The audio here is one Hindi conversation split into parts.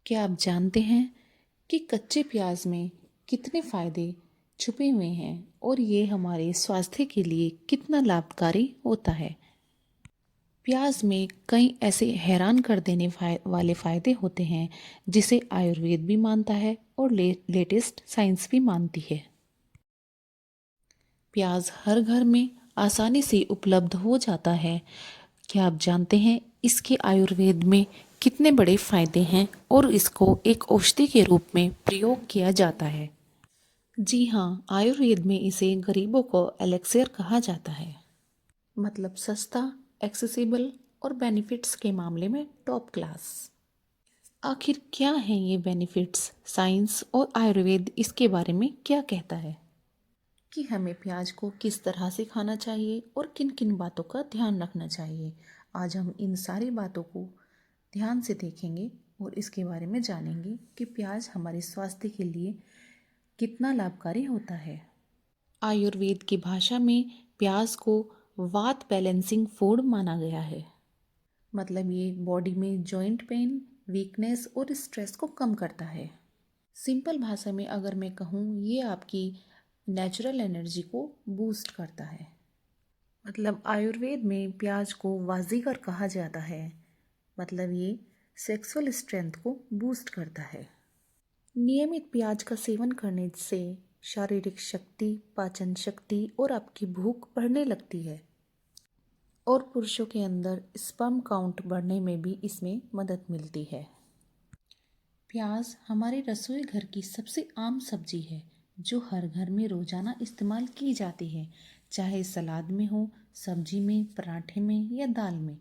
क्या आप जानते हैं कि कच्चे प्याज में कितने फायदे छुपे हुए हैं और ये हमारे स्वास्थ्य के लिए कितना लाभकारी होता है। प्याज में कई ऐसे हैरान कर देने वाले फायदे होते हैं जिसे आयुर्वेद भी मानता है और लेटेस्ट साइंस भी मानती है। प्याज हर घर में आसानी से उपलब्ध हो जाता है। क्या आप जानते हैं इसके आयुर्वेद में कितने बड़े फायदे हैं और इसको एक औषधि के रूप में प्रयोग किया जाता है। जी हाँ, आयुर्वेद में इसे गरीबों को एलेक्सियर कहा जाता है। मतलब सस्ता, एक्सेसिबल और बेनिफिट्स के मामले में टॉप क्लास। आखिर क्या हैं ये बेनिफिट्स? साइंस और आयुर्वेद इसके बारे में क्या कहता है कि हमें प्याज को किस तरह से खाना चाहिए और किन किन बातों का ध्यान रखना चाहिए। आज हम इन सारी बातों को ध्यान से देखेंगे और इसके बारे में जानेंगे कि प्याज हमारे स्वास्थ्य के लिए कितना लाभकारी होता है। आयुर्वेद की भाषा में प्याज को वात बैलेंसिंग फूड माना गया है। मतलब ये बॉडी में जॉइंट पेन, वीकनेस और स्ट्रेस को कम करता है। सिंपल भाषा में अगर मैं कहूँ, ये आपकी नेचुरल एनर्जी को बूस्ट करता है। मतलब आयुर्वेद में प्याज को वाजीगर कहा जाता है। मतलब ये सेक्सुअल स्ट्रेंथ को बूस्ट करता है। नियमित प्याज का सेवन करने से शारीरिक शक्ति, पाचन शक्ति और आपकी भूख बढ़ने लगती है और पुरुषों के अंदर स्पर्म काउंट बढ़ने में भी इसमें मदद मिलती है। प्याज हमारे रसोई घर की सबसे आम सब्जी है जो हर घर में रोजाना इस्तेमाल की जाती है, चाहे सलाद में हो, सब्जी में, पराठे में या दाल में।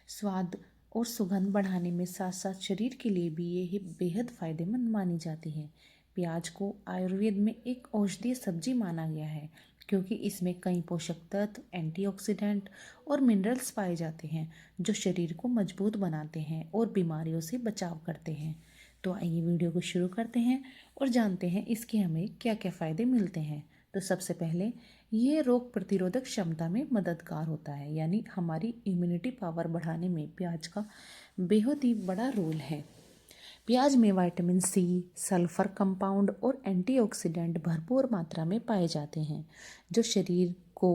स्वाद और सुगंध बढ़ाने में साथ साथ शरीर के लिए भी ये बेहद फायदेमंद मानी जाती है। प्याज को आयुर्वेद में एक औषधीय सब्जी माना गया है क्योंकि इसमें कई पोषक तत्व, एंटीऑक्सीडेंट और मिनरल्स पाए जाते हैं जो शरीर को मजबूत बनाते हैं और बीमारियों से बचाव करते हैं। तो आइए वीडियो को शुरू करते हैं और जानते हैं इसके हमें क्या क्या फ़ायदे मिलते हैं। तो सबसे पहले ये रोग प्रतिरोधक क्षमता में मददगार होता है, यानी हमारी इम्यूनिटी पावर बढ़ाने में प्याज का बेहद ही बड़ा रोल है। प्याज में विटामिन सी, सल्फर कंपाउंड और एंटीऑक्सीडेंट भरपूर मात्रा में पाए जाते हैं जो शरीर को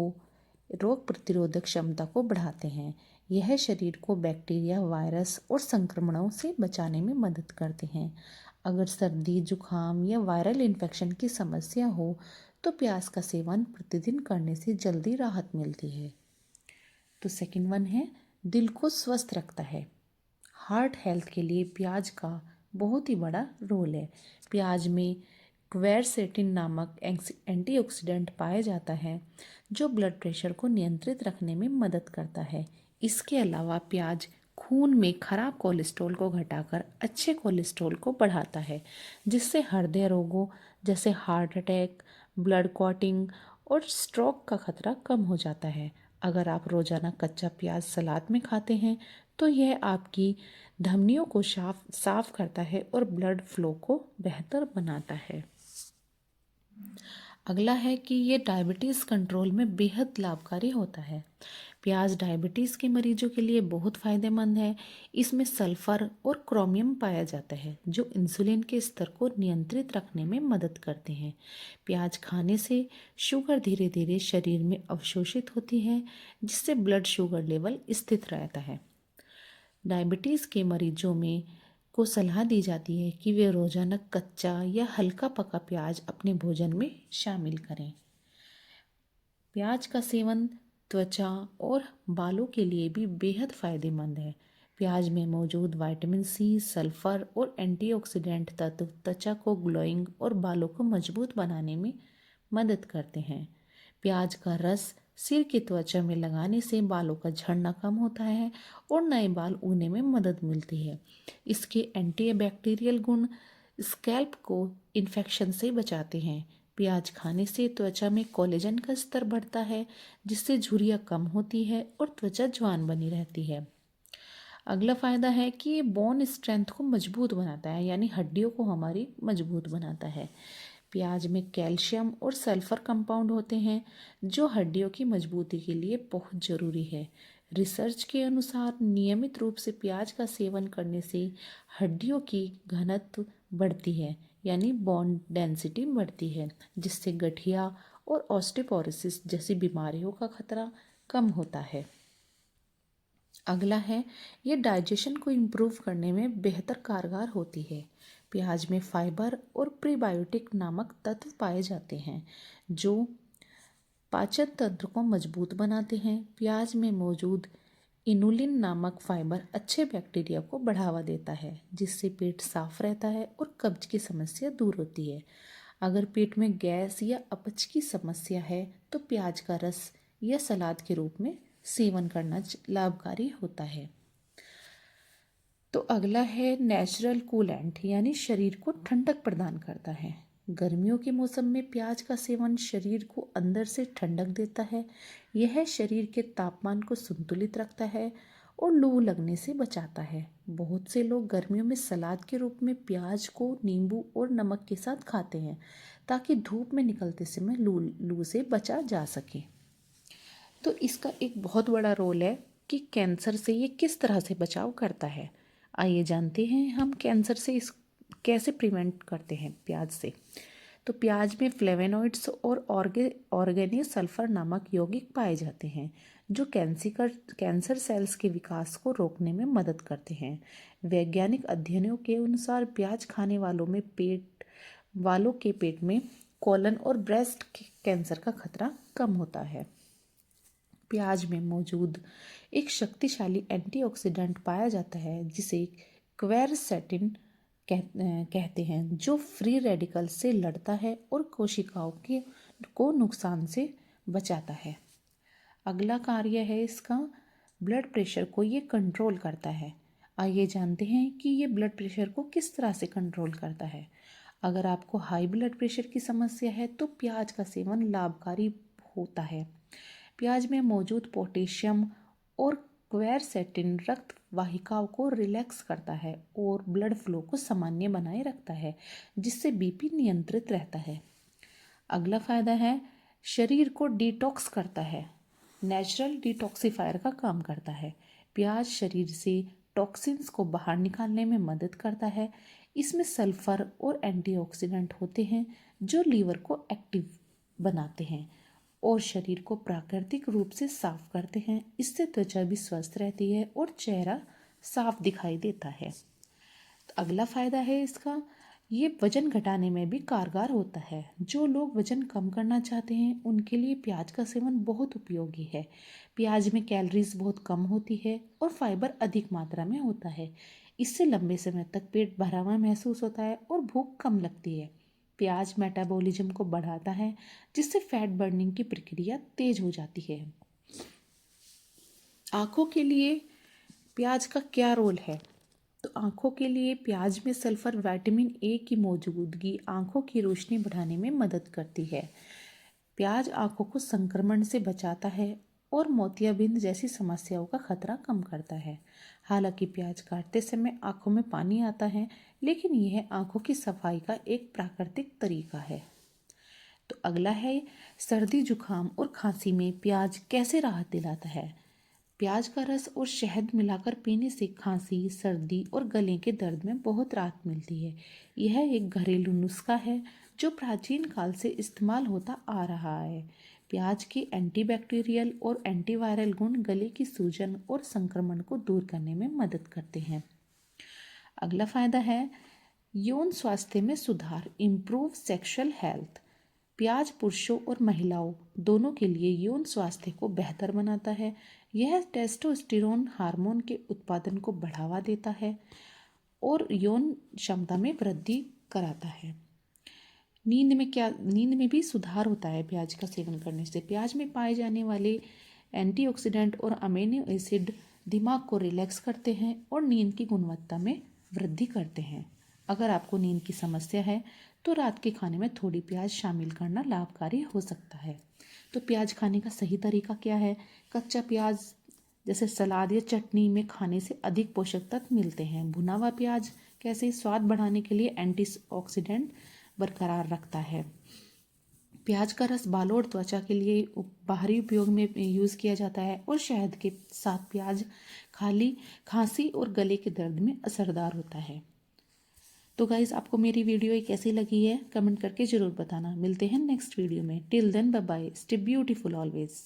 रोग प्रतिरोधक क्षमता को बढ़ाते हैं। यह शरीर को बैक्टीरिया, वायरस और संक्रमणों से बचाने में मदद करते हैं। अगर सर्दी, जुखाम या वायरल इन्फेक्शन की समस्या हो तो प्याज का सेवन प्रतिदिन करने से जल्दी राहत मिलती है। तो सेकंड वन है, दिल को स्वस्थ रखता है। हार्ट हेल्थ के लिए प्याज का बहुत ही बड़ा रोल है। प्याज में क्वेरसेटिन नामक एंटीऑक्सीडेंट पाया जाता है जो ब्लड प्रेशर को नियंत्रित रखने में मदद करता है। इसके अलावा प्याज खून में खराब कोलेस्ट्रॉल को घटाकर अच्छे कोलेस्ट्रॉल को बढ़ाता है जिससे हृदय रोगों जैसे हार्ट अटैक, ब्लड क्लॉटिंग और स्ट्रोक का खतरा कम हो जाता है। अगर आप रोजाना कच्चा प्याज सलाद में खाते हैं तो यह आपकी धमनियों को साफ करता है और ब्लड फ्लो को बेहतर बनाता है। अगला है कि ये डायबिटीज़ कंट्रोल में बेहद लाभकारी होता है। प्याज डायबिटीज़ के मरीजों के लिए बहुत फ़ायदेमंद है। इसमें सल्फर और क्रोमियम पाया जाता है जो इंसुलिन के स्तर को नियंत्रित रखने में मदद करते हैं। प्याज खाने से शुगर धीरे धीरे शरीर में अवशोषित होती है जिससे ब्लड शुगर लेवल स्थिर रहता है। डायबिटीज़ के मरीजों में को सलाह दी जाती है कि वे रोजाना कच्चा या हल्का पका प्याज अपने भोजन में शामिल करें। प्याज का सेवन त्वचा और बालों के लिए भी बेहद फायदेमंद है। प्याज में मौजूद विटामिन सी, सल्फर और एंटीऑक्सीडेंट तत्व त्वचा को ग्लोइंग और बालों को मजबूत बनाने में मदद करते हैं। प्याज का रस सिर की त्वचा में लगाने से बालों का झड़ना कम होता है और नए बाल उगने में मदद मिलती है। इसके एंटीबैक्टीरियल गुण स्कैल्प को इन्फेक्शन से बचाते हैं। प्याज खाने से त्वचा में कोलेजन का स्तर बढ़ता है जिससे झुर्रियाँ कम होती है और त्वचा जवान बनी रहती है। अगला फ़ायदा है कि ये बोन स्ट्रेंथ को मजबूत बनाता है, यानी हड्डियों को हमारी मजबूत बनाता है। प्याज में कैल्शियम और सल्फर कंपाउंड होते हैं जो हड्डियों की मजबूती के लिए बहुत ज़रूरी है। रिसर्च के अनुसार नियमित रूप से प्याज का सेवन करने से हड्डियों की घनत्व बढ़ती है, यानी बोन डेंसिटी बढ़ती है, जिससे गठिया और ऑस्टियोपोरोसिस जैसी बीमारियों का खतरा कम होता है। अगला है, ये डाइजेशन को इम्प्रूव करने में बेहतर कारगर होती है। प्याज में फाइबर और प्रीबायोटिक नामक तत्व पाए जाते हैं जो पाचन तंत्र को मजबूत बनाते हैं। प्याज में मौजूद इनुलिन नामक फाइबर अच्छे बैक्टीरिया को बढ़ावा देता है, जिससे पेट साफ रहता है और कब्ज की समस्या दूर होती है। अगर पेट में गैस या अपच की समस्या है तो प्याज का रस या सलाद के रूप में सेवन करना लाभकारी होता है। तो अगला है नेचुरल कूलेंट, यानी शरीर को ठंडक प्रदान करता है। गर्मियों के मौसम में प्याज का सेवन शरीर को अंदर से ठंडक देता है। यह शरीर के तापमान को संतुलित रखता है और लू लगने से बचाता है। बहुत से लोग गर्मियों में सलाद के रूप में प्याज को नींबू और नमक के साथ खाते हैं ताकि धूप में निकलते समय लू से बचा जा सके। तो इसका एक बहुत बड़ा रोल है कि कैंसर से ये किस तरह से बचाव करता है। आइए जानते हैं हम कैंसर से इस कैसे प्रिवेंट करते हैं प्याज से। तो प्याज में फ्लेवेनॉइड्स और ऑर्गेनिक सल्फर नामक यौगिक पाए जाते हैं जो कैंसर सेल्स के विकास को रोकने में मदद करते हैं। वैज्ञानिक अध्ययनों के अनुसार प्याज खाने वालों के पेट में कोलन और ब्रेस्ट कैंसर का खतरा कम होता है। प्याज में मौजूद एक शक्तिशाली एंटीऑक्सीडेंट पाया जाता है जिसे क्वेरसेटिन कहते हैं, जो फ्री रेडिकल से लड़ता है और कोशिकाओं को नुकसान से बचाता है। अगला कार्य है इसका, ब्लड प्रेशर को ये कंट्रोल करता है। आइए जानते हैं कि ये ब्लड प्रेशर को किस तरह से कंट्रोल करता है। अगर आपको हाई ब्लड प्रेशर की समस्या है तो प्याज का सेवन लाभकारी होता है। प्याज में मौजूद पोटेशियम और क्वेरसेटिन रक्त वाहिकाओं को रिलैक्स करता है और ब्लड फ्लो को सामान्य बनाए रखता है, जिससे बीपी नियंत्रित रहता है। अगला फायदा है, शरीर को डिटॉक्स करता है। नेचुरल डिटॉक्सिफायर का काम करता है। प्याज शरीर से टॉक्सिन्स को बाहर निकालने में मदद करता है। इसमें सल्फर और एंटीऑक्सीडेंट होते हैं जो लीवर को एक्टिव बनाते हैं और शरीर को प्राकृतिक रूप से साफ करते हैं। इससे त्वचा भी स्वस्थ रहती है और चेहरा साफ दिखाई देता है। तो अगला फायदा है इसका, ये वजन घटाने में भी कारगर होता है। जो लोग वजन कम करना चाहते हैं उनके लिए प्याज का सेवन बहुत उपयोगी है। प्याज में कैलोरीज बहुत कम होती है और फाइबर अधिक मात्रा में होता है। इससे लंबे समय तक पेट भरा हुआ महसूस होता है और भूख कम लगती है। प्याज मेटाबॉलिज्म को बढ़ाता है, जिससे फैट बर्निंग की प्रक्रिया तेज हो जाती है। आंखों के लिए प्याज का क्या रोल है? तो आंखों के लिए प्याज में सल्फर विटामिन ए की मौजूदगी आंखों की रोशनी बढ़ाने में मदद करती है। प्याज आंखों को संक्रमण से बचाता है और मोतियाबिंद जैसी समस्याओं का खतरा कम करता है। हालांकि प्याज काटते समय आंखों में पानी आता है, लेकिन यह आंखों की सफाई का एक प्राकृतिक तरीका है। तो अगला है, सर्दी जुकाम और खांसी में प्याज कैसे राहत दिलाता है। प्याज का रस और शहद मिलाकर पीने से खांसी, सर्दी और गले के दर्द में बहुत राहत मिलती है। यह एक घरेलू नुस्खा है जो प्राचीन काल से इस्तेमाल होता आ रहा है। प्याज के एंटीबैक्टीरियल और एंटीवायरल गुण गले की सूजन और संक्रमण को दूर करने में मदद करते हैं। अगला फायदा है, यौन स्वास्थ्य में सुधार, इम्प्रूव सेक्सुअल हेल्थ। प्याज पुरुषों और महिलाओं दोनों के लिए यौन स्वास्थ्य को बेहतर बनाता है। यह टेस्टोस्टेरोन हार्मोन के उत्पादन को बढ़ावा देता है और यौन क्षमता में वृद्धि कराता है। नींद में भी सुधार होता है प्याज का सेवन करने से। प्याज में पाए जाने वाले एंटीऑक्सीडेंट और अमीनो एसिड दिमाग को रिलैक्स करते हैं और नींद की गुणवत्ता में वृद्धि करते हैं। अगर आपको नींद की समस्या है तो रात के खाने में थोड़ी प्याज शामिल करना लाभकारी हो सकता है। तो प्याज खाने का सही तरीका क्या है? कच्चा प्याज जैसे सलाद या चटनी में खाने से अधिक पोषक तत्व मिलते हैं। भुना हुआ प्याज कैसे स्वाद बढ़ाने के लिए एंटीऑक्सीडेंट बरकरार रखता है। प्याज का रस बालों और त्वचा के लिए बाहरी उपयोग में यूज़ किया जाता है और शहद के साथ प्याज खाली खांसी और गले के दर्द में असरदार होता है। तो गाइज़, आपको मेरी वीडियो ये कैसी लगी है कमेंट करके ज़रूर बताना। मिलते हैं नेक्स्ट वीडियो में। Till then bye bye, stay beautiful always.